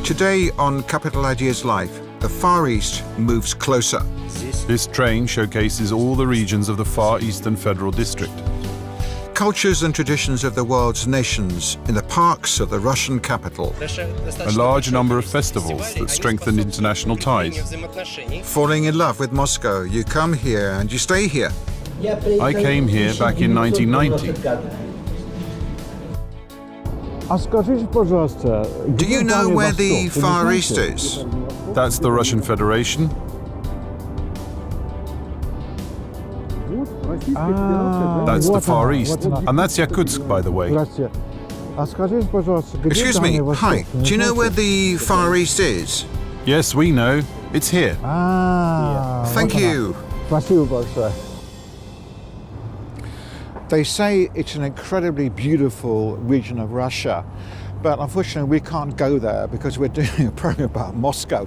Today on Capital Ideas Live, the Far East moves closer. This train showcases all the regions of the Far Eastern Federal District. Cultures and traditions of the world's nations in the parks of the Russian capital. A large number of festivals that strengthen international ties. Falling in love with Moscow, you come here and you stay here. I came here back in 1990. Do you know where the Far East is? That's the Russian Federation. That's the Far East. And that's Yakutsk, by the way. Excuse me, hi, do you know where the Far East is? Yes, we know. It's here. Thank you. They say it's an incredibly beautiful region of Russia, but unfortunately we can't go there because we're doing a program about Moscow.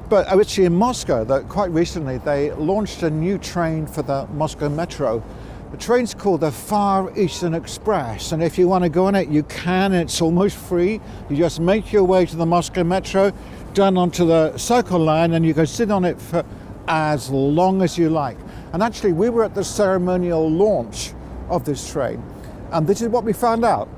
But actually in Moscow, quite recently, they launched a new train for the Moscow Metro. The train's called the Far Eastern Express, and if you want to go on it, you can. It's almost free. You just make your way to the Moscow Metro, down onto the Circle Line, and you can sit on it for as long as you like. And actually, we were at the ceremonial launch of this train, and this is what we found out.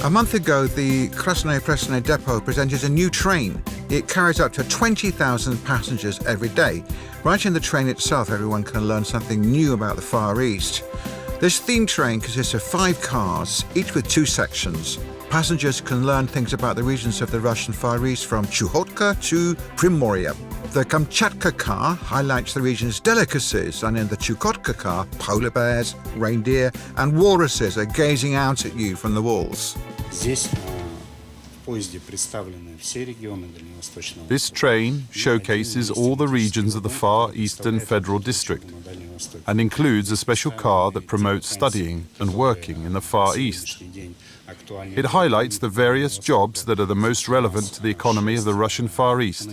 A month ago, the Krasnoye Presnoye depot presented a new train. It carries up to 20,000 passengers every day. Right in the train itself, everyone can learn something new about the Far East. This theme train consists of 5 cars, each with 2 sections. Passengers can learn things about the regions of the Russian Far East from Chukotka to Primorye. The Kamchatka car highlights the region's delicacies, and in the Chukotka car, polar bears, reindeer and walruses are gazing out at you from the walls. This train showcases all the regions of the Far Eastern Federal District and includes a special car that promotes studying and working in the Far East. It highlights the various jobs that are the most relevant to the economy of the Russian Far East.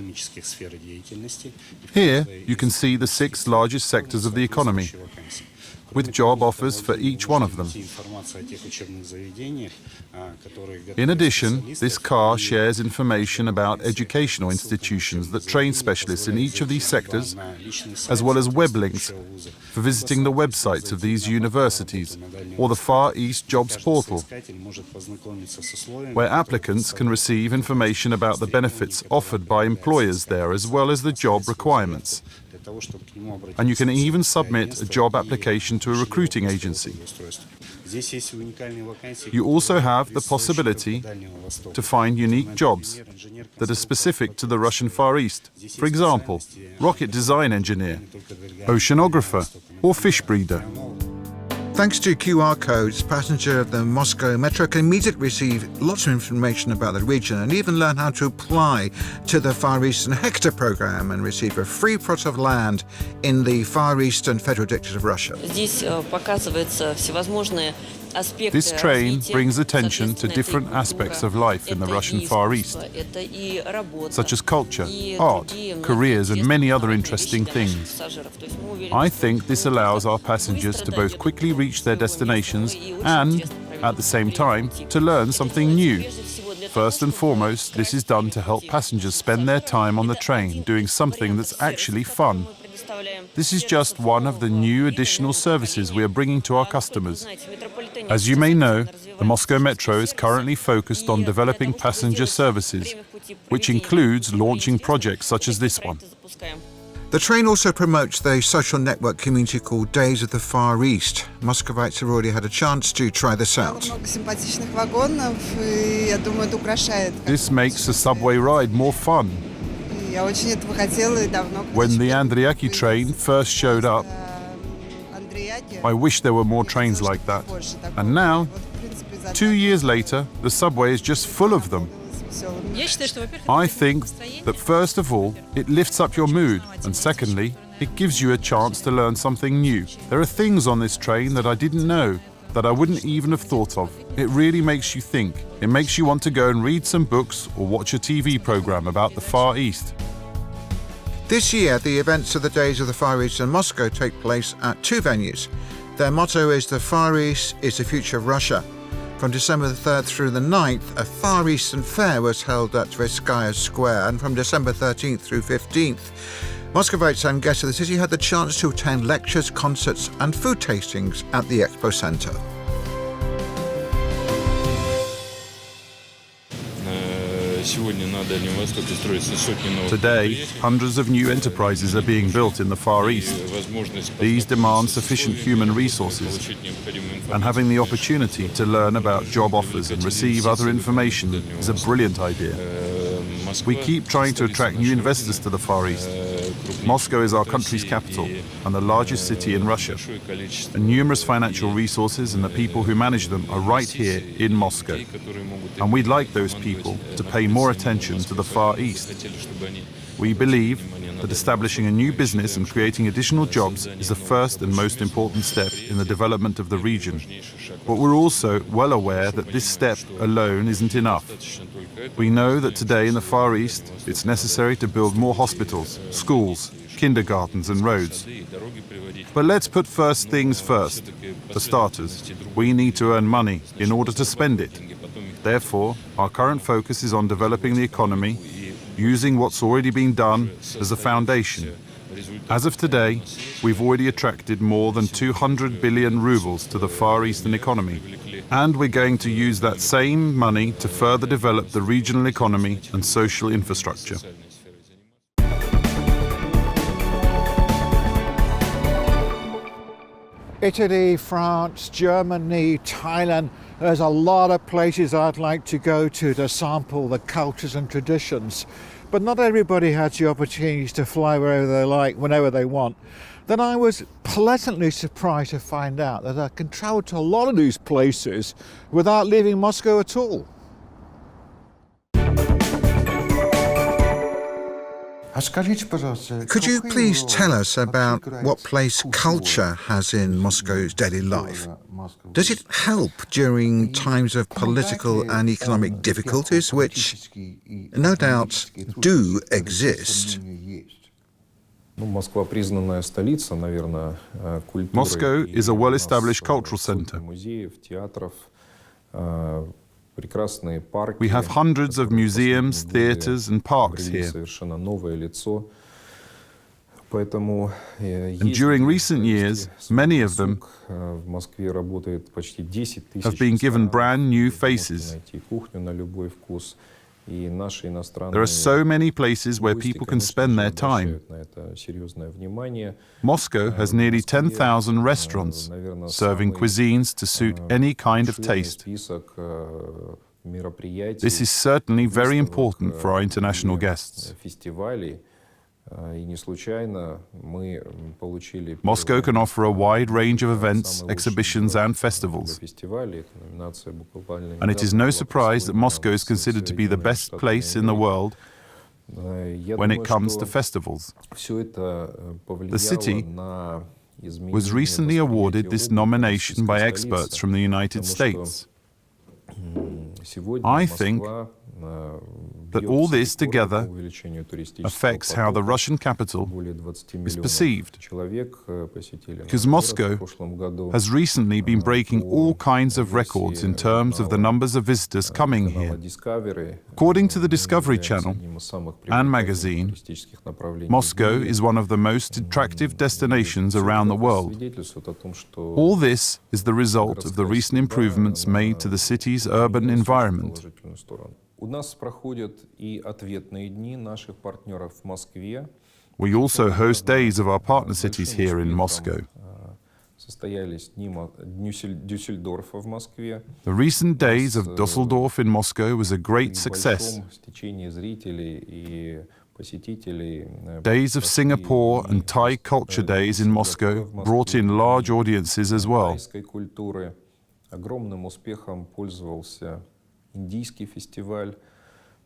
Here, you can see the 6 largest sectors of the economy, with job offers for each one of them. In addition, this car shares information about educational institutions that train specialists in each of these sectors, as well as web links for visiting the websites of these universities or the Far East Jobs Portal, where applicants can receive information about the benefits offered by employers there, as well as the job requirements. And you can even submit a job application to a recruiting agency. You also have the possibility to find unique jobs that are specific to the Russian Far East. For example, rocket design engineer, oceanographer, or fish breeder. Thanks to QR codes, passengers of the Moscow Metro can immediately receive lots of information about the region and even learn how to apply to the Far Eastern Hector program and receive a free plot of land in the Far Eastern Federal District of Russia. This train brings attention to different aspects of life in the Russian Far East, such as culture, art, careers, and many other interesting things. I think this allows our passengers to both quickly reach their destinations and, at the same time, to learn something new. First and foremost, this is done to help passengers spend their time on the train doing something that's actually fun. This is just one of the new additional services we are bringing to our customers. As you may know, the Moscow Metro is currently focused on developing passenger services, which includes launching projects such as this one. The train also promotes the social network community called Days of the Far East. Muscovites have already had a chance to try this out. This makes the subway ride more fun. When the Andriaki train first showed up, I wish there were more trains like that. And now, 2 years later, the subway is just full of them. I think that first of all, it lifts up your mood, and secondly, it gives you a chance to learn something new. There are things on this train that I didn't know, that I wouldn't even have thought of. It really makes you think. It makes you want to go and read some books or watch a TV program about the Far East. This year, the events of the Days of the Far East in Moscow take place at 2 venues. Their motto is "The Far East is the future of Russia." From December the 3rd through the 9th, a Far Eastern fair was held at Tverskaya Square, and from December 13th through 15th, Muscovites and guests of the city had the chance to attend lectures, concerts and food tastings at the Expo Centre. Today, hundreds of new enterprises are being built in the Far East. These demand sufficient human resources, and having the opportunity to learn about job offers and receive other information is a brilliant idea. We keep trying to attract new investors to the Far East. Moscow is our country's capital and the largest city in Russia. And numerous financial resources and the people who manage them are right here in Moscow. And we'd like those people to pay more attention to the Far East. We believe that establishing a new business and creating additional jobs is the first and most important step in the development of the region. But we're also well aware that this step alone isn't enough. We know that today in the Far East, it's necessary to build more hospitals, schools, kindergartens and roads. But let's put first things first. For starters, we need to earn money in order to spend it. Therefore, our current focus is on developing the economy, using what's already been done as a foundation. As of today, we've already attracted more than 200 billion rubles to the Far Eastern economy. And we're going to use that same money to further develop the regional economy and social infrastructure. Italy, France, Germany, Thailand. There's a lot of places I'd like to go to sample the cultures and traditions. But not everybody has the opportunities to fly wherever they like, whenever they want. Then I was pleasantly surprised to find out that I can travel to a lot of these places without leaving Moscow at all. Could you please tell us about what place culture has in Moscow's daily life? Does it help during times of political and economic difficulties, which no doubt do exist? Moscow is a well-established cultural center. We have hundreds of museums, theaters and parks here. And during recent years, many of them have been given brand new faces. There are so many places where people can spend their time. Moscow has nearly 10,000 restaurants, serving cuisines to suit any kind of taste. This is certainly very important for our international guests. Moscow can offer a wide range of events, exhibitions and festivals. And it is no surprise that Moscow is considered to be the best place in the world when it comes to festivals. The city was recently awarded this nomination by experts from the United States. I think that all this together affects how the Russian capital is perceived, because Moscow has recently been breaking all kinds of records in terms of the numbers of visitors coming here. According to the Discovery Channel and magazine, Moscow is one of the most attractive destinations around the world. All this is the result of the recent improvements made to the city's urban environment. We also host days of our partner cities here in Moscow. The recent days of Düsseldorf in Moscow was a great success. Days of Singapore and Thai culture days in Moscow brought in large audiences as well.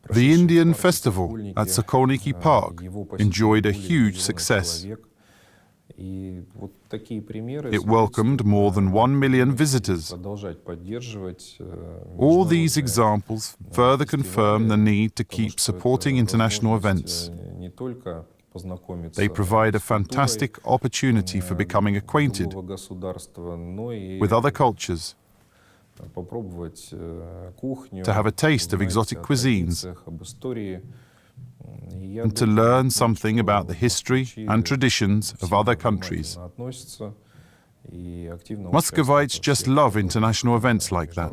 The Indian festival at Sokolniki Park enjoyed a huge success. It welcomed more than 1 million visitors. All these examples further confirm the need to keep supporting international events. They provide a fantastic opportunity for becoming acquainted with other cultures to have a taste of exotic cuisines, and to learn something about the history and traditions of other countries. Muscovites just love international events like that.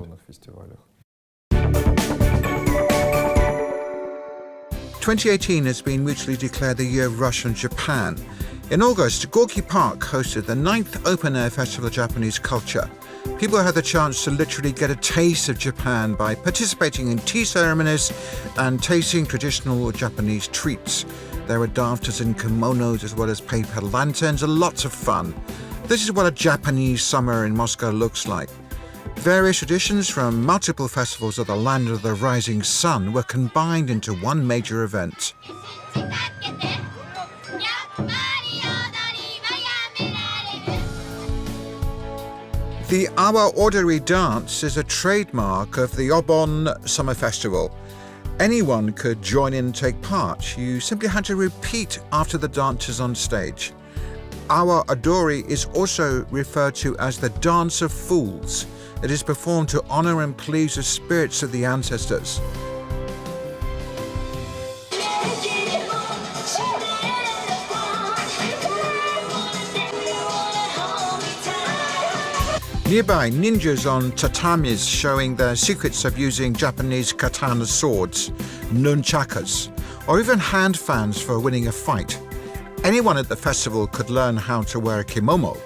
2018 has been mutually declared the year of Russia and Japan. In August, Gorky Park hosted the 9th open-air festival of Japanese culture. People had the chance to literally get a taste of Japan by participating in tea ceremonies and tasting traditional Japanese treats. There were dancers in kimonos as well as paper lanterns and lots of fun. This is what a Japanese summer in Moscow looks like. Various traditions from multiple festivals of the land of the rising sun were combined into one major event. The Awa Ordinary Dance is a trademark of the Obon Summer Festival. Anyone could join in and take part. You simply had to repeat after the dancers on stage. Awa Odori is also referred to as the Dance of Fools. It is performed to honor and please the spirits of the ancestors. Nearby, ninjas on tatamis showing their secrets of using Japanese katana swords, nunchakas, or even hand fans for winning a fight. Anyone at the festival could learn how to wear a kimono.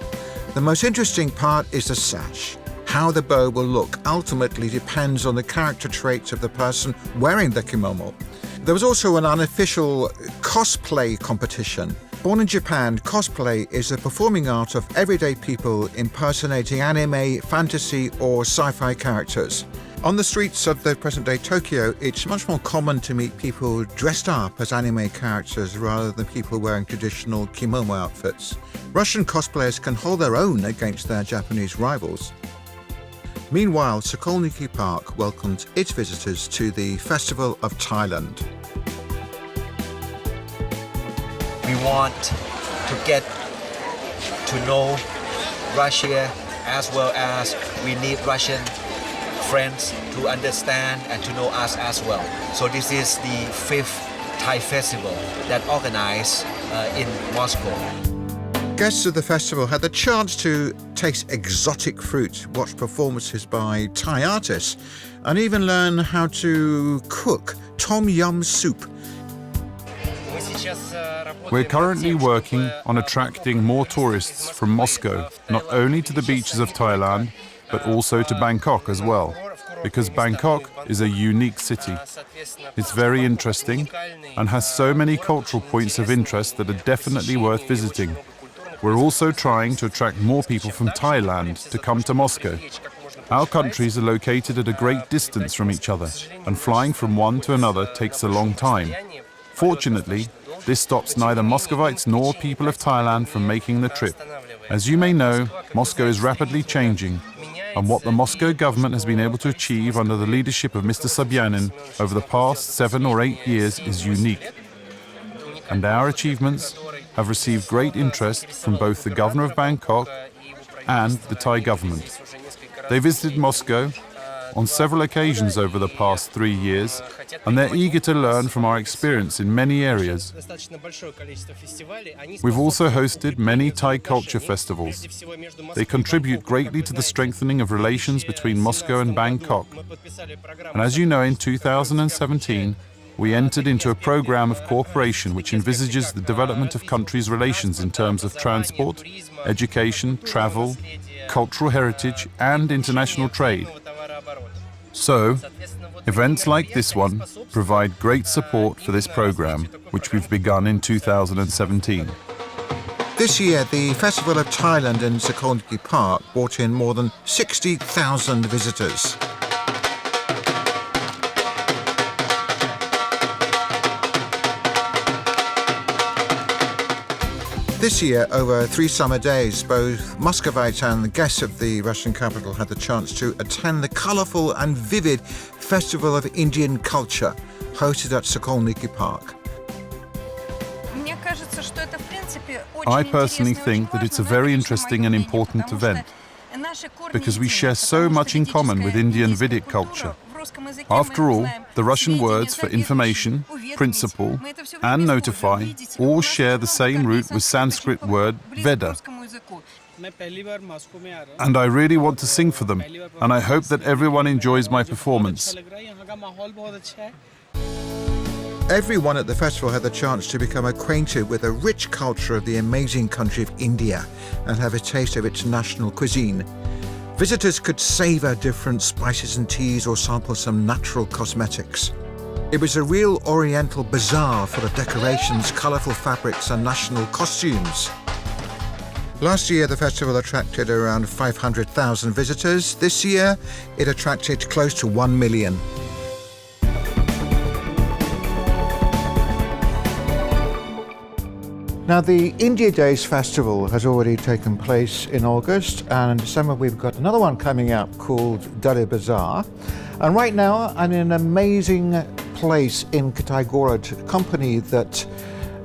The most interesting part is the sash. How the bow will look ultimately depends on the character traits of the person wearing the kimono. There was also an unofficial cosplay competition. Born in Japan, cosplay is the performing art of everyday people impersonating anime, fantasy, or sci-fi characters. On the streets of the present-day Tokyo, it's much more common to meet people dressed up as anime characters rather than people wearing traditional kimono outfits. Russian cosplayers can hold their own against their Japanese rivals. Meanwhile, Sokolniki Park welcomed its visitors to the Festival of Thailand. We want to get to know Russia as well as we need Russian friends to understand and to know us as well. So this is the 5th Thai festival that organized in Moscow. Guests of the festival had the chance to taste exotic fruit, watch performances by Thai artists, and even learn how to cook tom yum soup. We're currently working on attracting more tourists from Moscow, not only to the beaches of Thailand, but also to Bangkok as well, because Bangkok is a unique city. It's very interesting and has so many cultural points of interest that are definitely worth visiting. We're also trying to attract more people from Thailand to come to Moscow. Our countries are located at a great distance from each other, and flying from one to another takes a long time. Fortunately, this stops neither Muscovites nor people of Thailand from making the trip. As you may know, Moscow is rapidly changing, and what the Moscow government has been able to achieve under the leadership of Mr. Sobyanin over the past 7 or 8 years is unique. And our achievements have received great interest from both the governor of Bangkok and the Thai government. They visited Moscow on several occasions over the past 3 years, and they're eager to learn from our experience in many areas. We've also hosted many Thai culture festivals. They contribute greatly to the strengthening of relations between Moscow and Bangkok. And as you know, in 2017, we entered into a program of cooperation which envisages the development of countries' relations in terms of transport, education, travel, cultural heritage, and international trade. So, events like this one provide great support for this program, which we've begun in 2017. This year, the Festival of Thailand in Sokolniki Park brought in more than 60,000 visitors. This year, over 3 summer days, both Muscovites and the guests of the Russian capital had the chance to attend the colourful and vivid Festival of Indian Culture, hosted at Sokolniki Park. I personally think that it's a very interesting and important event. because we share so much in common with Indian Vedic culture. After all, the Russian words for information, principle, and notify all share the same root with Sanskrit word Veda. And I really want to sing for them, and I hope that everyone enjoys my performance. Everyone at the festival had the chance to become acquainted with the rich culture of the amazing country of India and have a taste of its national cuisine. Visitors could savour different spices and teas or sample some natural cosmetics. It was a real oriental bazaar full of decorations, colourful fabrics and national costumes. Last year, the festival attracted around 500,000 visitors. This year, it attracted close to 1 million. Now, the India Days Festival has already taken place in August, and in December we've got another one coming up called Delhi Bazaar. And right now, I'm in an amazing place in Kataigorid, a company that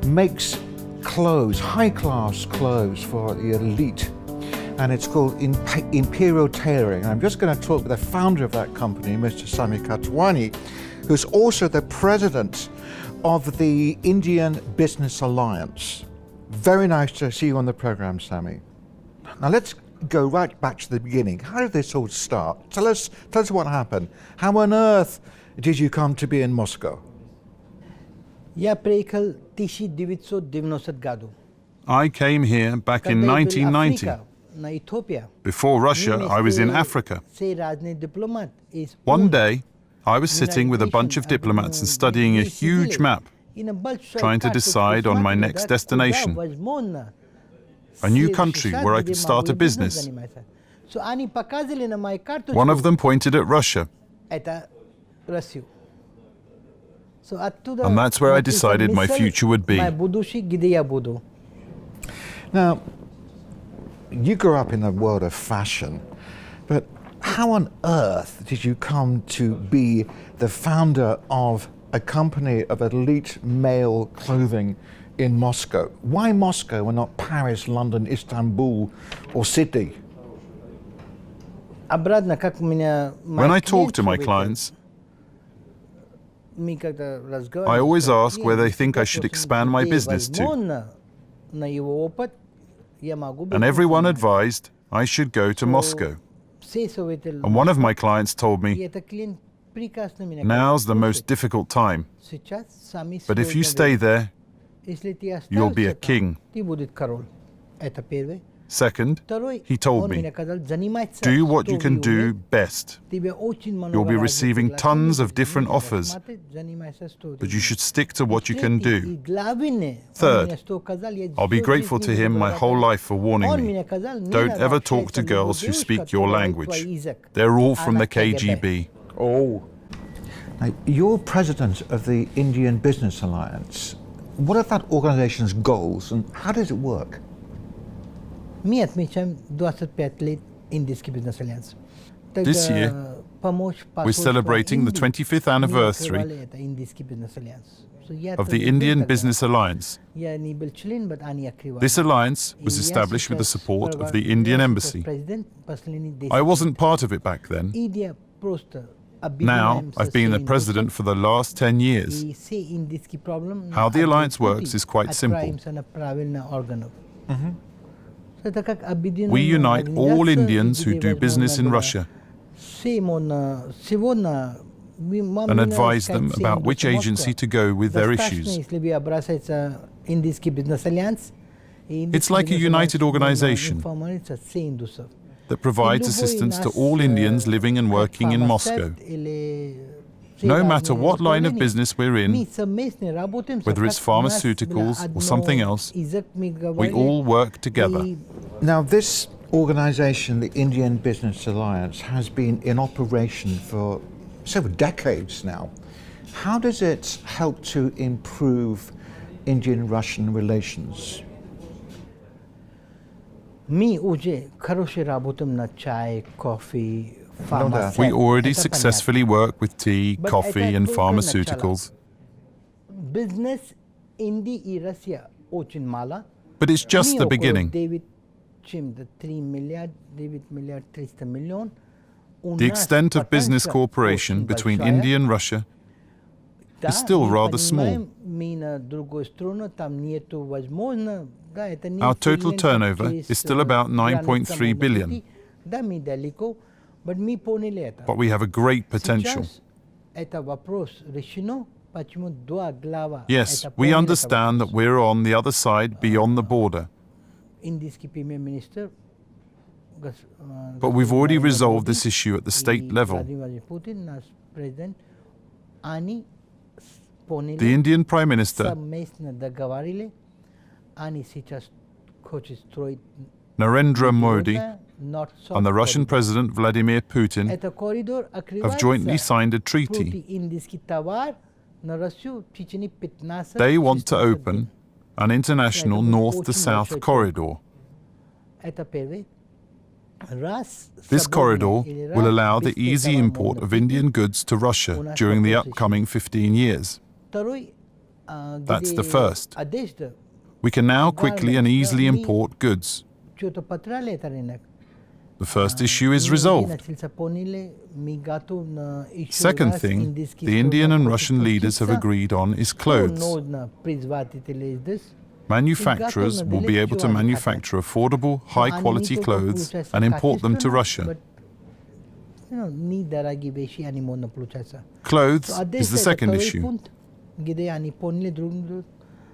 makes clothes, high-class clothes for the elite, and it's called Imperial Tailoring. I'm just going to talk with the founder of that company, Mr. Sami Katwani, who's also the president of the Indian Business Alliance. Very nice to see you on the program, Sami. Now let's go right back to the beginning. How did this all start? Tell us what happened. How on earth did you come to be in Moscow? I came here back in 1990. Before Russia, I was in Africa. One day, I was sitting with a bunch of diplomats and studying a huge map, trying to decide on my next destination, a new country where I could start a business. One of them pointed at Russia, and that's where I decided my future would be. Now, you grew up in the world of fashion, but how on earth did you come to be the founder of a company of elite male clothing in Moscow? Why Moscow and not Paris, London, Istanbul, or Sydney? When I talk to my clients, I always ask where they think I should expand my business to. And everyone advised I should go to Moscow. And one of my clients told me, now's the most difficult time, but if you stay there, you'll be a king. Second, he told me, do what you can do best. You'll be receiving tons of different offers, but you should stick to what you can do. Third, I'll be grateful to him my whole life for warning me. Don't ever talk to girls who speak your language. They're all from the KGB. Oh. Now, you're president of the Indian Business Alliance. What are that organization's goals and how does it work? This year, we're celebrating the 25th anniversary of the Indian Business Alliance. This alliance was established with the support of the Indian Embassy. I wasn't part of it back then. Now, I've been the president for the last 10 years. How the alliance works is quite simple. We unite all Indians who do business in Russia and advise them about which agency to go with their issues. It's like a united organization that provides assistance to all Indians living and working in Moscow. No matter what line of business we're in, whether it's pharmaceuticals or something else, we all work together. Now, this organization, the Indian Business Alliance, has been in operation for several decades now. How does it help to improve Indian-Russian relations? We already successfully work with tea, coffee, and pharmaceuticals. But it's just the beginning. The extent of business cooperation between India and Russia is still rather small. Our total turnover is still about 9.3 billion. But we have a great potential. Yes, we understand that we're on the other side beyond the border. But we've already resolved this issue at the state level. The Indian Prime Minister, Narendra Modi, and the Russian President Vladimir Putin have jointly signed a treaty. They want to open an international north-to-south corridor. This corridor will allow the easy import of Indian goods to Russia during the upcoming 15 years. That's the first. We can now quickly and easily import goods. The first issue is resolved. Second thing the Indian and Russian leaders have agreed on is clothes. Manufacturers will be able to manufacture affordable, high-quality clothes and import them to Russia. Clothes is the second issue.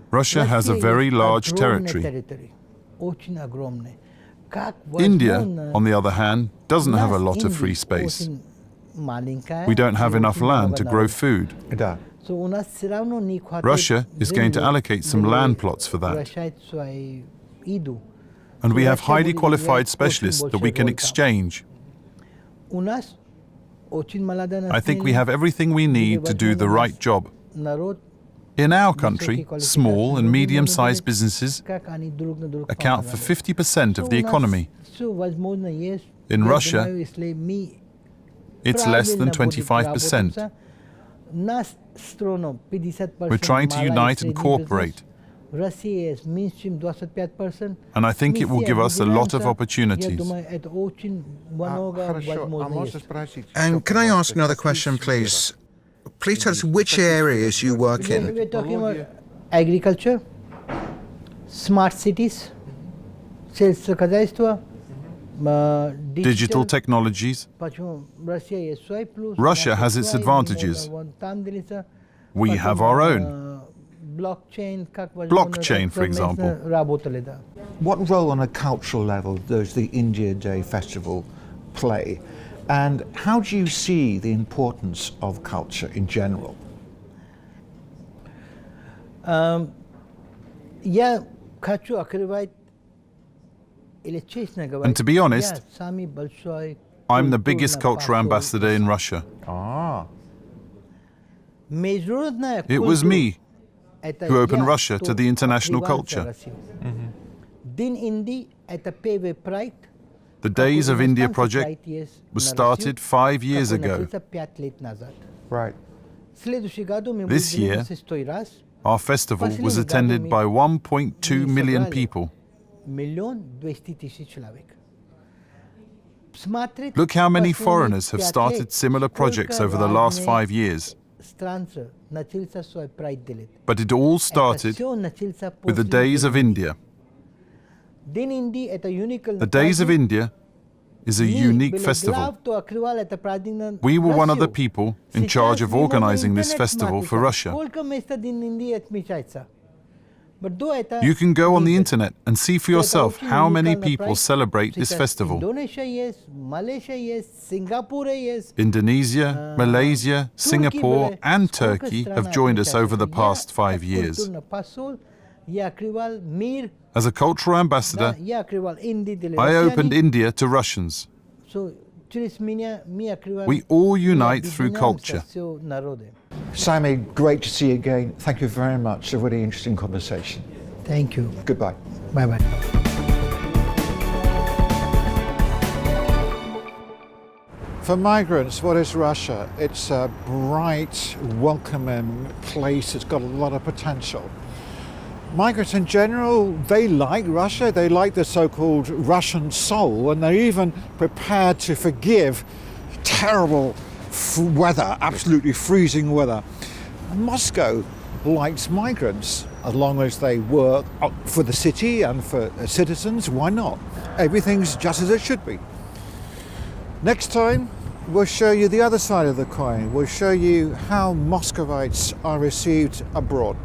Russia has a very large territory. India, on the other hand, doesn't have a lot of free space. We don't have enough land to grow food. Russia is going to allocate some land plots for that. And we have highly qualified specialists that we can exchange. I think we have everything we need to do the right job. In our country, small and medium-sized businesses account for 50% of the economy. In Russia, it's less than 25%. We're trying to unite and cooperate. And I think it will give us a lot of opportunities. And can I ask another question, please? Please tell us which areas you work in. We're talking about agriculture, smart cities, Digital technologies. Russia has its advantages. We have our own. Blockchain, for example. What role on a cultural level does the India Day Festival play? And how do you see the importance of culture in general? And to be honest, I'm the biggest cultural ambassador in Russia. It was me who opened Russia to the international culture. The Days of India project was started 5 years ago. Right. This year, our festival was attended by 1.2 million people. Look how many foreigners have started similar projects over the last 5 years. But it all started with the Days of India. The Days of India is a unique festival. We were one of the people in charge of organizing this festival for Russia. You can go on the internet and see for yourself how many people celebrate this festival. Indonesia, Malaysia, Singapore, and Turkey have joined us over the past 5 years. As a cultural ambassador, I opened India to Russians. We all unite through culture. Sami, great to see you again. Thank you very much. A really interesting conversation. Thank you. Goodbye. Bye-bye. For migrants, what is Russia? It's a bright, welcoming place. It's got a lot of potential. Migrants in general, they like Russia, they like the so-called Russian soul, and they're even prepared to forgive terrible weather, absolutely freezing weather. Moscow likes migrants as long as they work for the city and for citizens. Why not? Everything's just as it should be. Next time, we'll show you the other side of the coin. We'll show you how Muscovites are received abroad.